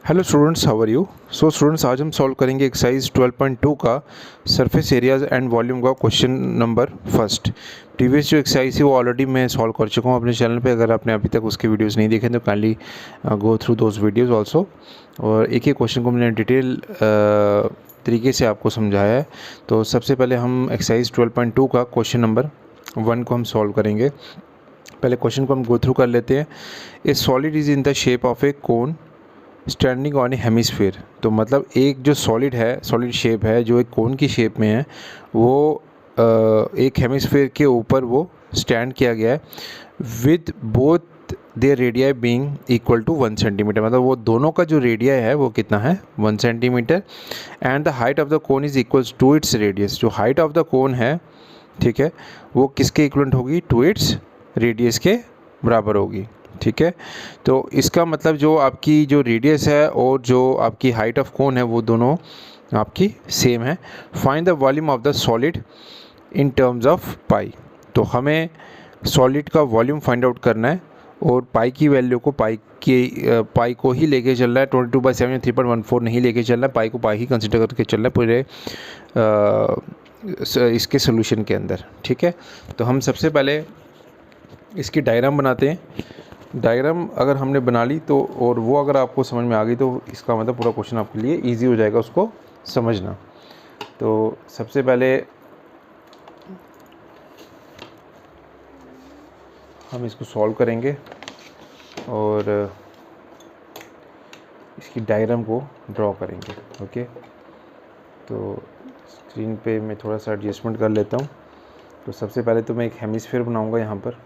Hello students, how are you. So students, आज हम solve करेंगे एक्सरसाइज 12.2 का सरफेस एरियाज एंड वॉल्यूम का क्वेश्चन नंबर फर्स्ट। प्रीवियस जो एक्सरसाइज है वो ऑलरेडी मैं सॉल्व कर चुका हूँ अपने चैनल पे। अगर आपने अभी तक उसके वीडियोस नहीं देखे तो kindly go through those videos also. और एक एक क्वेश्चन को मैंने डिटेल तरीके से आपको समझाया है। तो सबसे पहले हम एक्सरसाइज 12.2 का क्वेश्चन नंबर 1 को हम सॉल्व करेंगे। पहले क्वेश्चन को हम गो थ्रू कर लेते हैं। ए solid is in the shape of A cone standing on A hemisphere. तो मतलब एक जो सॉलिड है, सॉलिड शेप है जो एक कोन की शेप में है, वो एक हेमिस्फीयर के ऊपर वो स्टैंड किया गया है with both their radii being equal to 1 centimetre. मतलब वो दोनों का जो रेडियाई है वो कितना है, 1 centimetre. And the height of the cone is equals to its radius. जो हाइट ऑफ द कोन है, ठीक है, वो किसके इक्वलेंट होगी, टू इट्स रेडियस के बराबर होगी। ठीक है, तो इसका मतलब जो आपकी जो रेडियस है और जो आपकी हाइट ऑफ कोन है वो दोनों आपकी सेम है। Find the volume of the solid in terms of pi. तो हमें सॉलिड का वॉल्यूम फाइंड आउट करना है और पाई की वैल्यू को पाई को ही लेके चलना है। 22/7 3.14 नहीं लेके चलना है, पाई को पाई ही कंसिडर करके चलना है पूरे इसके सोल्यूशन के अंदर। ठीक है, तो हम सबसे पहले इसकी डायग्राम बनाते हैं। डायग्राम अगर हमने बना ली तो और वो अगर आपको समझ में आ गई तो इसका मतलब पूरा क्वेश्चन आपके लिए इजी हो जाएगा उसको समझना। तो सबसे पहले हम इसको सॉल्व करेंगे और इसकी डायग्राम को ड्रॉ करेंगे। ओके, तो स्क्रीन पे मैं थोड़ा सा एडजस्टमेंट कर लेता हूँ। तो सबसे पहले तो मैं एक हेमिस्फीयर बनाऊँगा यहाँ पर।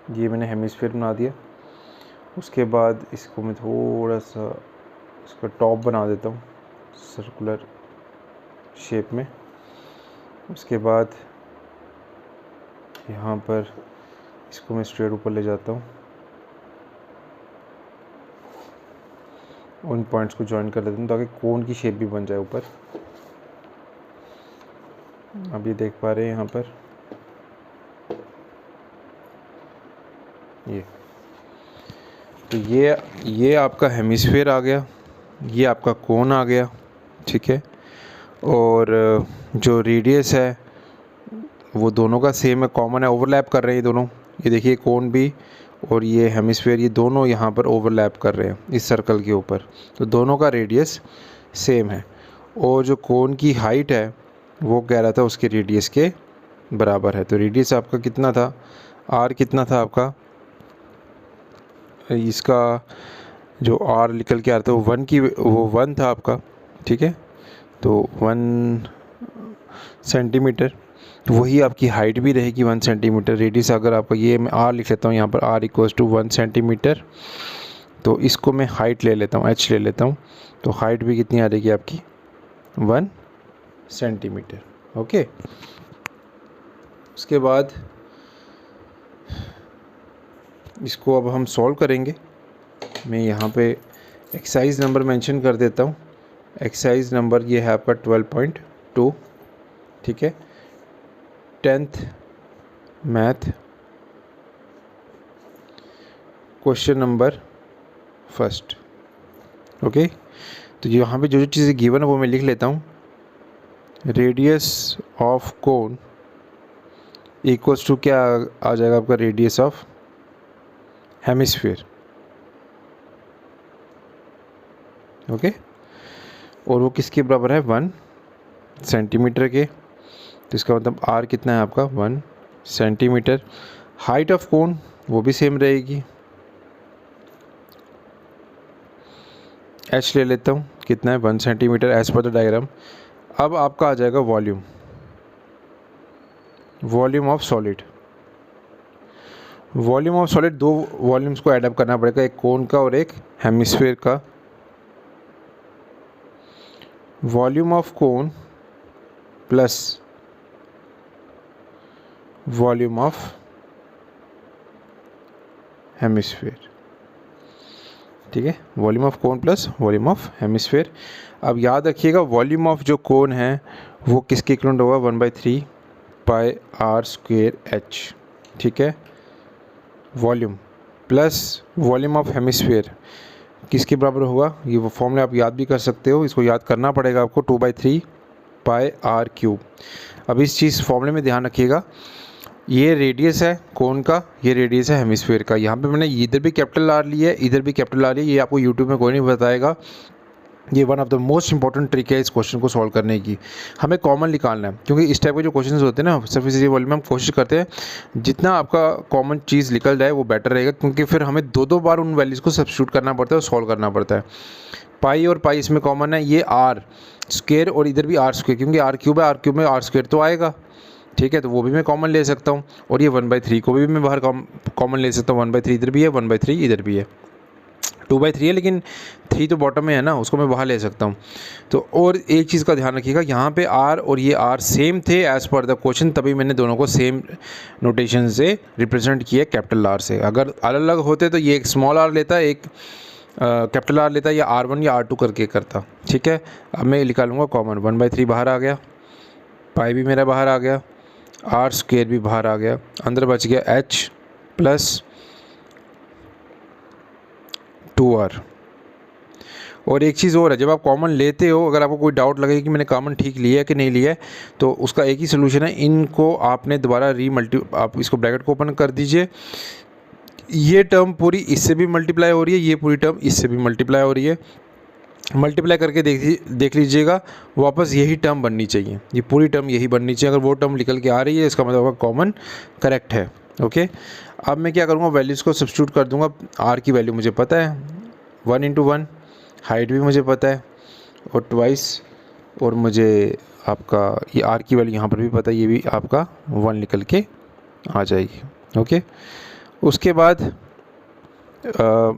ये मैंने हेमिस्फीयर बना दिया। उसके बाद इसको मैं थोड़ा सा इसका टॉप बना देता हूँ सर्कुलर शेप में। उसके बाद यहाँ पर इसको मैं स्ट्रेट ऊपर ले जाता हूँ, उन पॉइंट्स को जॉइन कर लेता हूँ ताकि कोन की शेप भी बन जाए ऊपर। अब ये देख पा रहे हैं यहाँ पर ये। तो ये आपका हेमिस्फीयर आ गया, ये आपका कोन आ गया। ठीक है, और जो रेडियस है वो दोनों का सेम है, कॉमन है, ओवरलैप कर रहे हैं ये दोनों। ये देखिए कोन भी और ये हेमिस्फीयर, ये दोनों यहाँ पर ओवरलैप कर रहे हैं इस सर्कल के ऊपर। तो दोनों का रेडियस सेम है। और जो कोन की हाइट है वो कह रहा था उसके रेडियस के बराबर है। तो रेडियस आपका कितना था, आर कितना था आपका, इसका जो आर निकल के आ रहा था वो 1 था आपका। ठीक है, तो 1 सेंटीमीटर, तो वही आपकी हाइट भी रहेगी 1 सेंटीमीटर। रेडियस अगर आपका, ये मैं आर लिख लेता हूँ यहाँ पर, आर इक्वल्स टू 1 सेंटीमीटर। तो इसको मैं हाइट ले लेता हूँ, एच ले लेता हूँ। तो हाइट भी कितनी आ रहेगी आपकी, 1 सेंटीमीटर। ओके, उसके बाद इसको अब हम सॉल्व करेंगे। मैं यहाँ पे एक्सरसाइज नंबर मेंशन कर देता हूँ। एक्सरसाइज नंबर ये है आपका 12.2। ठीक है, 10th math, question number first. Okay, तो यहाँ पे जो जो चीज़ें गिवन है वो मैं लिख लेता हूँ। Radius of cone equals to क्या आ जाएगा आपका, रेडियस ऑफ हेमिस्फीयर। ओके, और वो किसके बराबर है, 1 सेंटीमीटर के। तो इसका मतलब आर कितना है आपका, 1 सेंटीमीटर। हाइट ऑफ कोन वो भी सेम रहेगी, एच ले लेता हूँ, कितना है, 1 centimetre as per the diagram. अब आपका आ जाएगा volume, volume of solid. Volume of solid, दो वॉल्यूम्स को ऐड अप करना पड़ेगा, एक कोन का और एक हेमिस्फीयर का। Volume of cone plus volume of hemisphere. ठीक है, volume of cone plus volume of hemisphere. अब याद रखिएगा वॉल्यूम ऑफ जो कोन है वो किसके इक्वलेंट होगा, 1/3 पाई आर स्क्वेयर एच, ठीक है। Volume plus volume of hemisphere किसके बराबर होगा, ये वो फॉर्मूला आप याद भी कर सकते हो, इसको याद करना पड़ेगा आपको, 2/3 पाई आर क्यूब। अब इस चीज़ फॉर्मूले में ध्यान रखिएगा, ये रेडियस है कौन का, ये रेडियस है हेमिस्फीयर का। यहाँ पे मैंने इधर भी कैपिटल आर लिया है, इधर भी कैपिटल आर लिया, ये आपको यूट्यूब में कोई नहीं बताएगा। ये one of the most important trick है इस क्वेश्चन को सॉल्व करने की। हमें कॉमन निकालना है, क्योंकि इस टाइप के जो क्वेश्चंस होते हैं ना सरफेस एरिया वॉल्यूम में, हम कोशिश करते हैं जितना आपका कॉमन चीज़ निकल जाए वो बेटर रहेगा, क्योंकि फिर हमें दो बार उन वैल्यूज़ को सब्स्टिट्यूट करना पड़ता है और सॉल्व करना पड़ता है। पाई और पाई इसमें कॉमन है, ये आर स्क्वेयर और इधर भी आर स्क्वेयर, क्योंकि आर क्यूब है, आर क्यूब में आर स्क्वेयर तो आएगा, ठीक है, तो वो भी मैं कॉमन ले सकता हूँ। और ये 1/3 को भी मैं बाहर कॉमन ले सकता हूँ, 1/3 इधर भी है, 1/3 इधर भी है, 2/3 है, लेकिन 3 तो बॉटम में है ना, उसको मैं बाहर ले सकता हूँ। तो और एक चीज़ का ध्यान रखिएगा, यहाँ पे आर और ये आर सेम थे एज़ पर द क्वेश्चन, तभी मैंने दोनों को सेम नोटेशन से रिप्रेजेंट किया कैपिटल आर से। अगर अलग अलग होते तो ये एक स्मॉल आर लेता, एक कैपिटल आर लेता, या R1 या R2 करके करता, ठीक है। अब मैं निकालूंगा कॉमन, 1/3 बाहर आ गया, पाई भी मेरा बाहर आ गया, आर स्क्वेयर भी बाहर आ गया, अंदर बच गया H प्लस 2R। और एक चीज़ और है, जब आप कॉमन लेते हो, अगर आपको कोई डाउट लगे कि मैंने कॉमन ठीक लिया है कि नहीं लिया है, तो उसका एक ही सोल्यूशन है, इनको आपने दोबारा आप इसको ब्रैकेट को ओपन कर दीजिए, ये टर्म पूरी इससे भी मल्टीप्लाई हो रही है, ये पूरी टर्म इससे भी मल्टीप्लाई हो रही है, मल्टीप्लाई करके देख लीजिएगा, वापस यही टर्म बननी चाहिए, ये पूरी टर्म यही बननी चाहिए। अगर वो टर्म निकल के आ रही है, इसका मतलब होगा कॉमन करेक्ट है, ओके। अब मैं क्या करूँगा, वैल्यूज़ को सब्स्टिट्यूट कर दूँगा। आर की वैल्यू मुझे पता है 1 × 1, हाइट भी मुझे पता है, और ट्वाइस, और मुझे आपका ये आर की वैल्यू यहाँ पर भी पता है, ये भी आपका 1 निकल के आ जाएगी, ओके। उसके बाद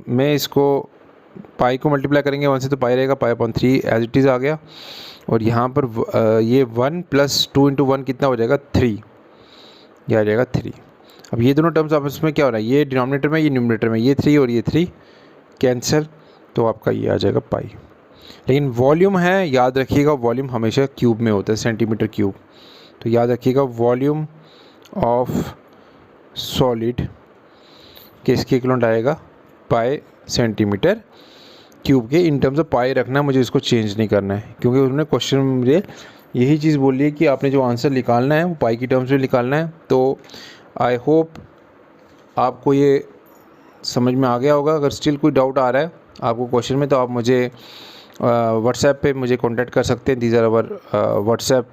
मैं इसको पाई को मल्टीप्लाई करेंगे 1 से, तो पाई रहेगा पाई/3 एज इट इज़ आ गया, और यहाँ पर ये 1 + 2 × 1 कितना हो जाएगा 3, ये आ जाएगा 3। अब ये दोनों टर्म्स आपस में क्या हो रहा है, ये डिनोमिनेटर में, ये न्यूमरेटर में, ये 3 और ये 3 कैंसिल, तो आपका ये आ जाएगा पाई। लेकिन वॉल्यूम है, याद रखिएगा, वॉल्यूम हमेशा क्यूब में होता है, सेंटीमीटर क्यूब, तो याद रखिएगा वॉल्यूम ऑफ सॉलिड किसके इक्वलेंट आएगा, पाई सेंटीमीटर क्यूब के। इन टर्म्स ऑफ पाई रखना, मुझे इसको चेंज नहीं करना है, क्योंकि उन्होंने क्वेश्चन में मुझे यही चीज़ बोली है कि आपने जो आंसर निकालना है वो पाई की टर्म्स में निकालना है। तो आई होप आपको ये समझ में आ गया होगा। अगर स्टिल कोई डाउट आ रहा है आपको क्वेश्चन में, तो आप मुझे व्हाट्सएप पे मुझे कांटेक्ट कर सकते हैं। These are our WhatsApp